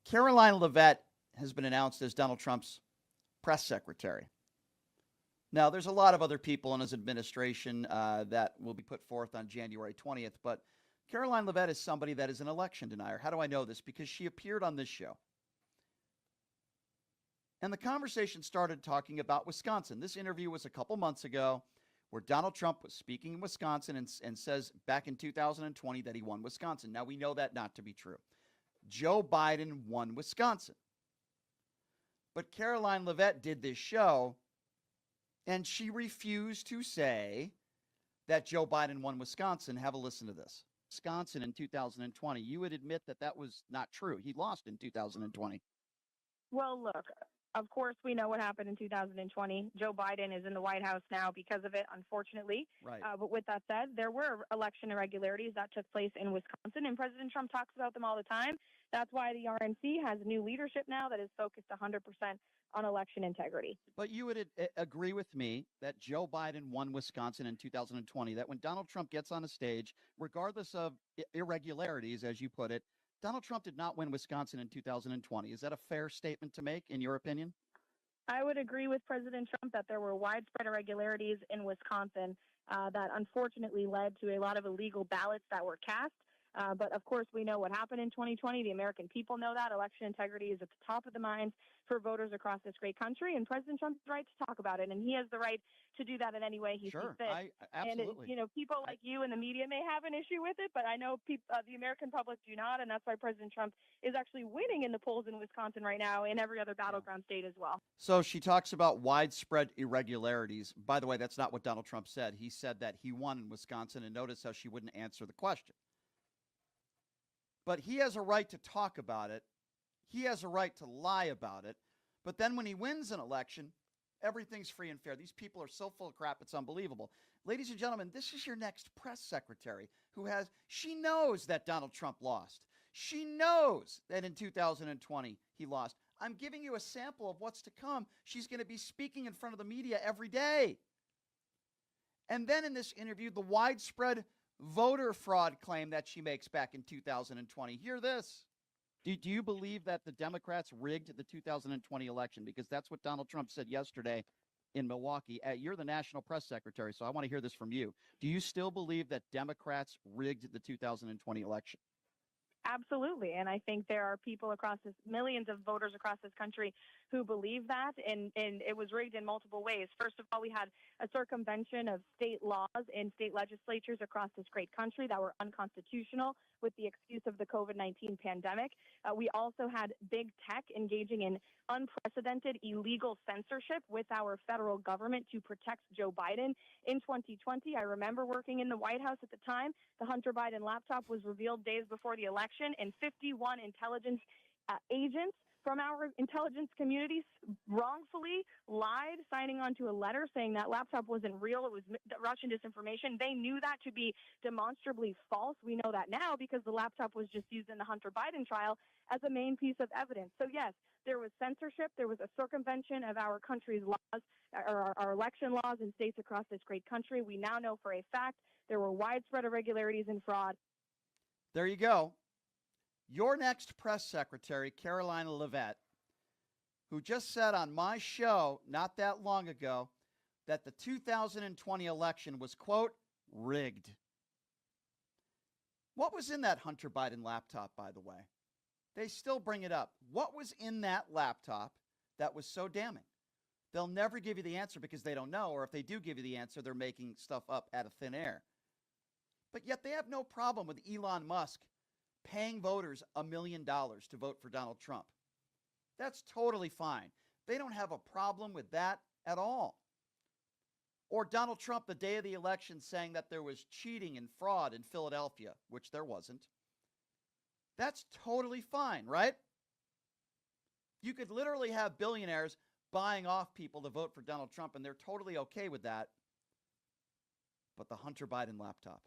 Karoline Leavitt has been announced as Donald Trump's press secretary. Now, there's a lot of other people in his administration that will be put forth on January 20th, but Karoline Leavitt is somebody that is an election denier. How do I know this? Because she appeared on this show. And the conversation started talking about Wisconsin. This interview was a couple months ago where Donald Trump was speaking in Wisconsin and says back in 2020 that he won Wisconsin. Now, we know that not to be true. Joe Biden won Wisconsin. But Karoline Leavitt did this show, and she refused to say that Joe Biden won Wisconsin. Have a listen to this. Wisconsin in 2020. You would admit that that was not true. He lost in 2020. Well, look, of course, we know what happened in 2020. Joe Biden is in the White House now because of it, unfortunately. Right. But with that said, there were election irregularities that took place in Wisconsin, and President Trump talks about them all the time. That's why the RNC has new leadership now that is focused 100% on election integrity. But you would agree with me that Joe Biden won Wisconsin in 2020, that when Donald Trump gets on a stage, regardless of irregularities, as you put it, Donald Trump did not win Wisconsin in 2020. Is that a fair statement to make, in your opinion? I would agree with President Trump that there were widespread irregularities in Wisconsin that unfortunately led to a lot of illegal ballots that were cast. But of course, we know what happened in 2020. The American people know that. Election integrity is at the top of the minds for voters across this great country, and President Trump has the right to talk about it, and he has the right to do that in any way he sees fit. Absolutely. And people like you and the media may have an issue with it, but I know the American public do not, and that's why President Trump is actually winning in the polls in Wisconsin right now, and every other battleground state as well. So she talks about widespread irregularities. By the way, that's not what Donald Trump said. He said that he won in Wisconsin, and notice how she wouldn't answer the question. But he has a right to talk about it. He has a right to lie about it. But then when he wins an election, everything's free and fair. These people are so full of crap, it's unbelievable. Ladies and gentlemen, this is your next press secretary she knows that Donald Trump lost. She knows that in 2020 he lost. I'm giving you a sample of what's to come. She's going to be speaking in front of the media every day. And then in this interview, the widespread voter fraud claim that she makes back in 2020. Hear this. Do you believe that the Democrats rigged the 2020 election? Because that's what Donald Trump said yesterday in Milwaukee. You're the national press secretary, so I want to hear this from you. Do you still believe that Democrats rigged the 2020 election? Absolutely. And I think there are people millions of voters across this country who believe that. And it was rigged in multiple ways. First of all, we had a circumvention of state laws in state legislatures across this great country that were unconstitutional with the excuse of the COVID-19 pandemic. We also had big tech engaging in unprecedented illegal censorship with our federal government to protect Joe Biden. In 2020, I remember working in the White House at the time. The Hunter Biden laptop was revealed days before the election, and 51 intelligence agents from our intelligence community wrongfully lied, signing on to a letter saying that laptop wasn't real. It was Russian disinformation. They knew that to be demonstrably false. We know that now because the laptop was just used in the Hunter Biden trial as a main piece of evidence. So yes, there was censorship. There was a circumvention of our country's laws, or our election laws in states across this great country. We now know for a fact there were widespread irregularities and fraud. There you go. Your next press secretary, Karoline Leavitt, who just said on my show not that long ago that the 2020 election was, quote, rigged. What was in that Hunter Biden laptop, by the way? They still bring it up. What was in that laptop that was so damning? They'll never give you the answer because they don't know, or if they do give you the answer, they're making stuff up out of thin air. But yet they have no problem with Elon Musk paying voters $1 million to vote for Donald Trump. That's totally fine. They don't have a problem with that at all. Or Donald Trump, the day of the election, saying that there was cheating and fraud in Philadelphia, which there wasn't. That's totally fine, right? You could literally have billionaires buying off people to vote for Donald Trump, and they're totally okay with that. But the Hunter Biden laptop,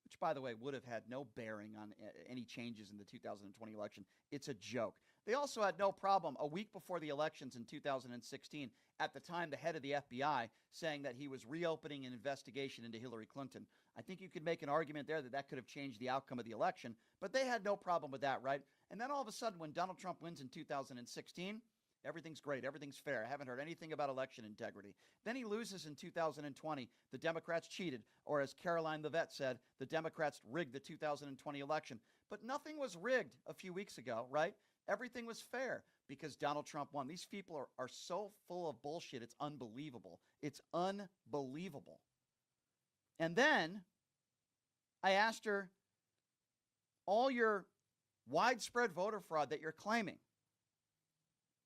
which, by the way, would have had no bearing on any changes in the 2020 election. It's a joke. They also had no problem a week before the elections in 2016, at the time the head of the FBI saying that he was reopening an investigation into Hillary Clinton. I think you could make an argument there that that could have changed the outcome of the election, but they had no problem with that, right? And then all of a sudden, when Donald Trump wins in 2016, everything's great. Everything's fair. I haven't heard anything about election integrity. Then he loses in 2020. The Democrats cheated, or as Karoline Leavitt said, the Democrats rigged the 2020 election. But nothing was rigged a few weeks ago, right? Everything was fair because Donald Trump won. These people are so full of bullshit. It's unbelievable. It's unbelievable. And then I asked her, all your widespread voter fraud that you're claiming,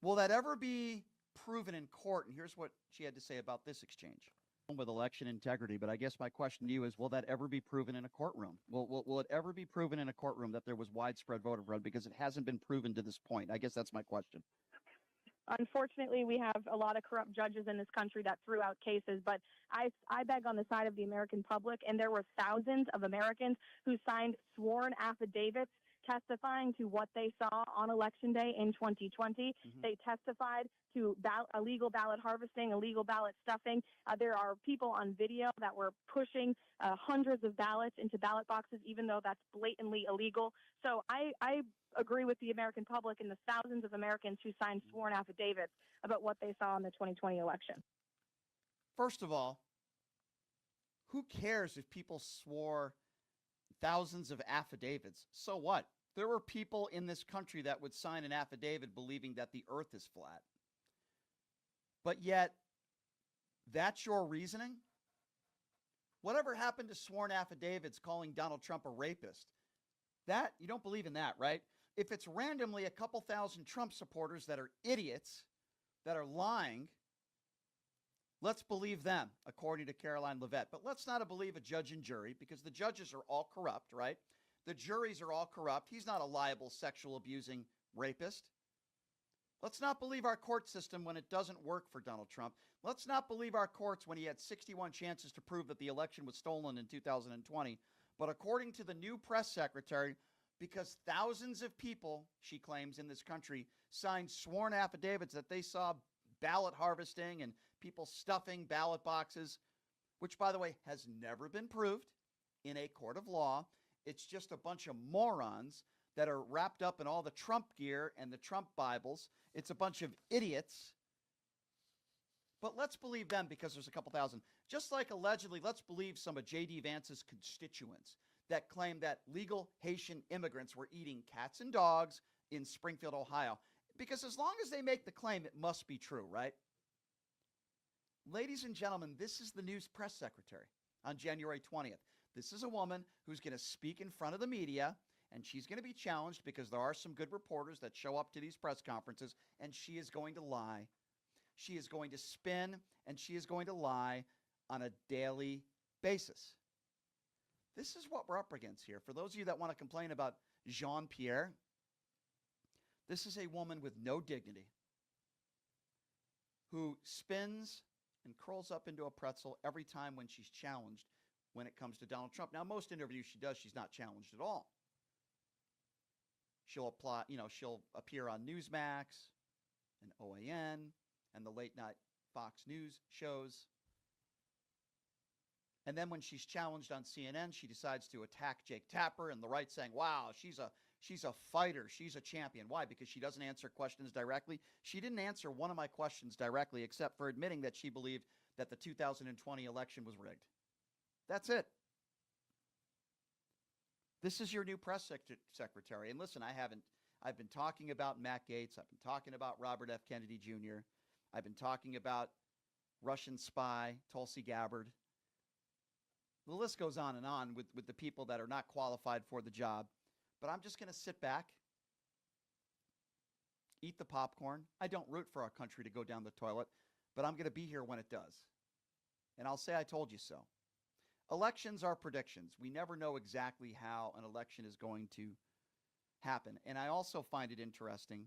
will that ever be proven in court? And here's what she had to say about this exchange with election integrity. But I guess my question to you is, will that ever be proven in a courtroom? Will it ever be proven in a courtroom that there was widespread voter fraud? Because it hasn't been proven to this point. I guess that's my question. Unfortunately, we have a lot of corrupt judges in this country that threw out cases, but I beg on the side of the American public, and there were thousands of Americans who signed sworn affidavits testifying to what they saw on Election Day in 2020. Mm-hmm. They testified to illegal ballot harvesting, illegal ballot stuffing. There are people on video that were pushing hundreds of ballots into ballot boxes, even though that's blatantly illegal. So I agree with the American public and the thousands of Americans who signed sworn affidavits about what they saw in the 2020 election. First of all, who cares if people swore thousands of affidavits? So what? There were people in this country that would sign an affidavit believing that the earth is flat. But yet, that's your reasoning? Whatever happened to sworn affidavits calling Donald Trump a rapist? That, you don't believe in that, right? If it's randomly a couple thousand Trump supporters that are idiots, that are lying, let's believe them, according to Karoline Leavitt. But let's not believe a judge and jury, because the judges are all corrupt, right? The juries are all corrupt. He's not a liable, sexual abusing rapist. Let's not believe our court system when it doesn't work for Donald Trump. Let's not believe our courts when he had 61 chances to prove that the election was stolen in 2020. But according to the new press secretary, because thousands of people, she claims, in this country signed sworn affidavits that they saw ballot harvesting and people stuffing ballot boxes, which, by the way, has never been proved in a court of law. It's just a bunch of morons that are wrapped up in all the Trump gear and the Trump Bibles. It's a bunch of idiots. But let's believe them because there's a couple thousand. Just like allegedly, let's believe some of J.D. Vance's constituents that claim that legal Haitian immigrants were eating cats and dogs in Springfield, Ohio. Because as long as they make the claim, it must be true, right? Ladies and gentlemen, this is the news press secretary on January 20th. This is a woman who's going to speak in front of the media, and she's going to be challenged because there are some good reporters that show up to these press conferences, and she is going to lie. She is going to spin, and she is going to lie on a daily basis. This is what we're up against here. For those of you that want to complain about Jean-Pierre, this is a woman with no dignity who spins and curls up into a pretzel every time when she's challenged when it comes to Donald Trump. Now, most interviews she does, she's not challenged at all. She'll appear on Newsmax and OAN and the late night Fox News shows. And then when she's challenged on CNN, she decides to attack Jake Tapper and the right, saying, wow, she's a fighter. She's a champion. Why? Because she doesn't answer questions directly. She didn't answer one of my questions directly, except for admitting that she believed that the 2020 election was rigged. That's it. This is your new press secretary. And listen, I've been talking about Matt Gaetz. I've been talking about Robert F. Kennedy Jr. I've been talking about Russian spy Tulsi Gabbard. The list goes on with the people that are not qualified for the job. But I'm just going to sit back, eat the popcorn. I don't root for our country to go down the toilet, but I'm going to be here when it does. And I'll say I told you so. Elections are predictions. We never know exactly how an election is going to happen. And I also find it interesting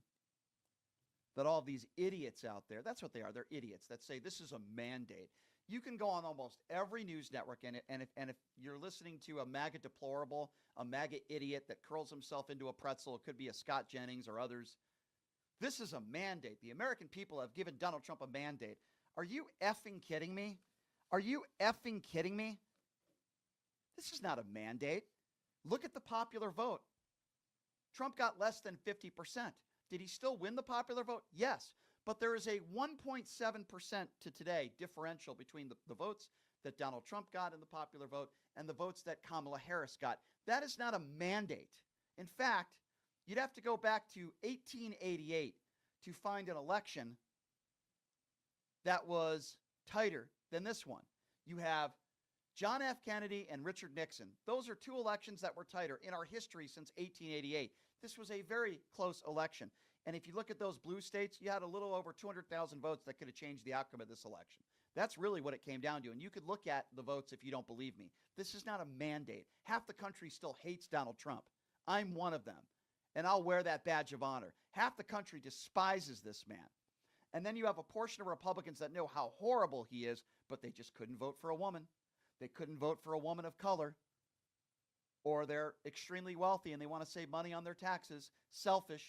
that all these idiots out there, that's what they are, they're idiots that say this is a mandate. You can go on almost every news network, and if you're listening to a MAGA deplorable, a MAGA idiot that curls himself into a pretzel, it could be a Scott Jennings or others. This is a mandate. The American people have given Donald Trump a mandate. Are you effing kidding me? Are you effing kidding me? This is not a mandate. Look at the popular vote. Trump got less than 50%. Did he still win the popular vote? Yes. But there is a 1.7% to today differential between the votes that Donald Trump got in the popular vote and the votes that Kamala Harris got. That is not a mandate. In fact, you'd have to go back to 1888 to find an election that was tighter than this one. You have John F. Kennedy and Richard Nixon. Those are two elections that were tighter in our history since 1888. This was a very close election. And if you look at those blue states, you had a little over 200,000 votes that could have changed the outcome of this election. That's really what it came down to. And you could look at the votes if you don't believe me. This is not a mandate. Half the country still hates Donald Trump. I'm one of them. And I'll wear that badge of honor. Half the country despises this man. And then you have a portion of Republicans that know how horrible he is, but they just couldn't vote for a woman. They couldn't vote for a woman of color. Or they're extremely wealthy and they want to save money on their taxes. Selfish.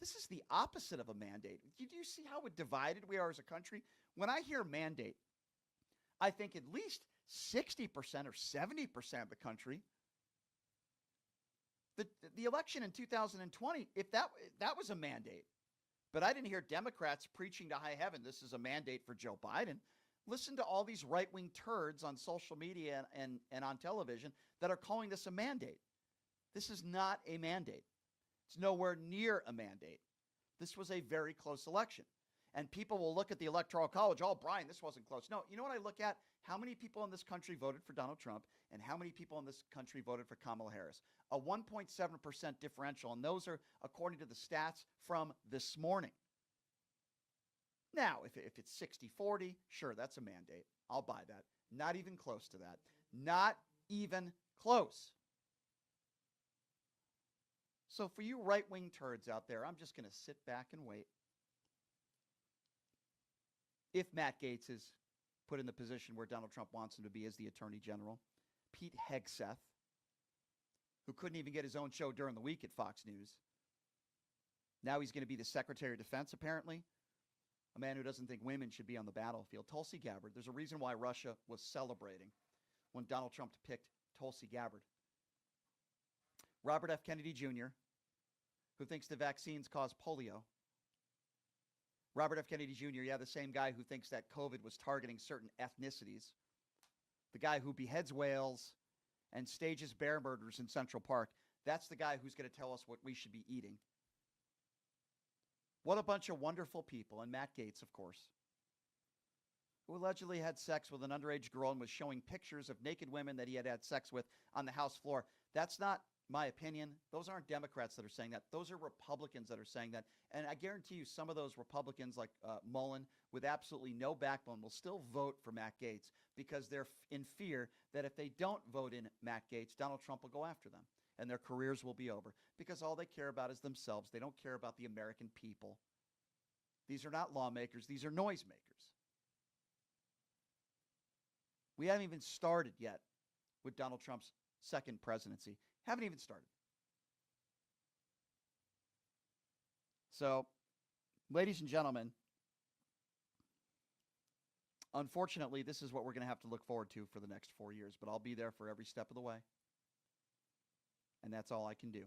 This is the opposite of a mandate. Do you see how divided we are as a country? When I hear mandate, I think at least 60% or 70% of the country. The election in 2020, if that was a mandate. But I didn't hear Democrats preaching to high heaven, this is a mandate for Joe Biden. Listen to all these right-wing turds on social media and on television that are calling this a mandate. This is not a mandate. It's nowhere near a mandate. This was a very close election. And people will look at the Electoral College, oh, Brian, this wasn't close. No, you know what I look at? How many people in this country voted for Donald Trump and how many people in this country voted for Kamala Harris? A 1.7% differential, and those are according to the stats from this morning. Now, if it's 60-40, sure, that's a mandate. I'll buy that. Not even close to that. Not even close. So for you right-wing turds out there, I'm just going to sit back and wait. If Matt Gaetz is put in the position where Donald Trump wants him to be as the Attorney General, Pete Hegseth, who couldn't even get his own show during the week at Fox News, now he's going to be the Secretary of Defense, apparently. A man who doesn't think women should be on the battlefield. Tulsi Gabbard. There's a reason why Russia was celebrating when Donald Trump picked Tulsi Gabbard. Robert F. Kennedy Jr., who thinks the vaccines cause polio. Robert F. Kennedy Jr., yeah, the same guy who thinks that COVID was targeting certain ethnicities. The guy who beheads whales and stages bear murders in Central Park. That's the guy who's going to tell us what we should be eating. What a bunch of wonderful people. And Matt Gaetz, of course, who allegedly had sex with an underage girl and was showing pictures of naked women that he had sex with on the House floor. That's not my opinion. Those aren't Democrats that are saying that. Those are Republicans that are saying that. And I guarantee you some of those Republicans like Mullen with absolutely no backbone will still vote for Matt Gaetz because they're in fear that if they don't vote in Matt Gaetz, Donald Trump will go after them and their careers will be over because all they care about is themselves. They don't care about the American people. These are not lawmakers. These are noisemakers. We haven't even started yet with Donald Trump's second presidency. Haven't even started. So, ladies and gentlemen, unfortunately, this is what we're going to have to look forward to for the next 4 years, but I'll be there for every step of the way. And that's all I can do.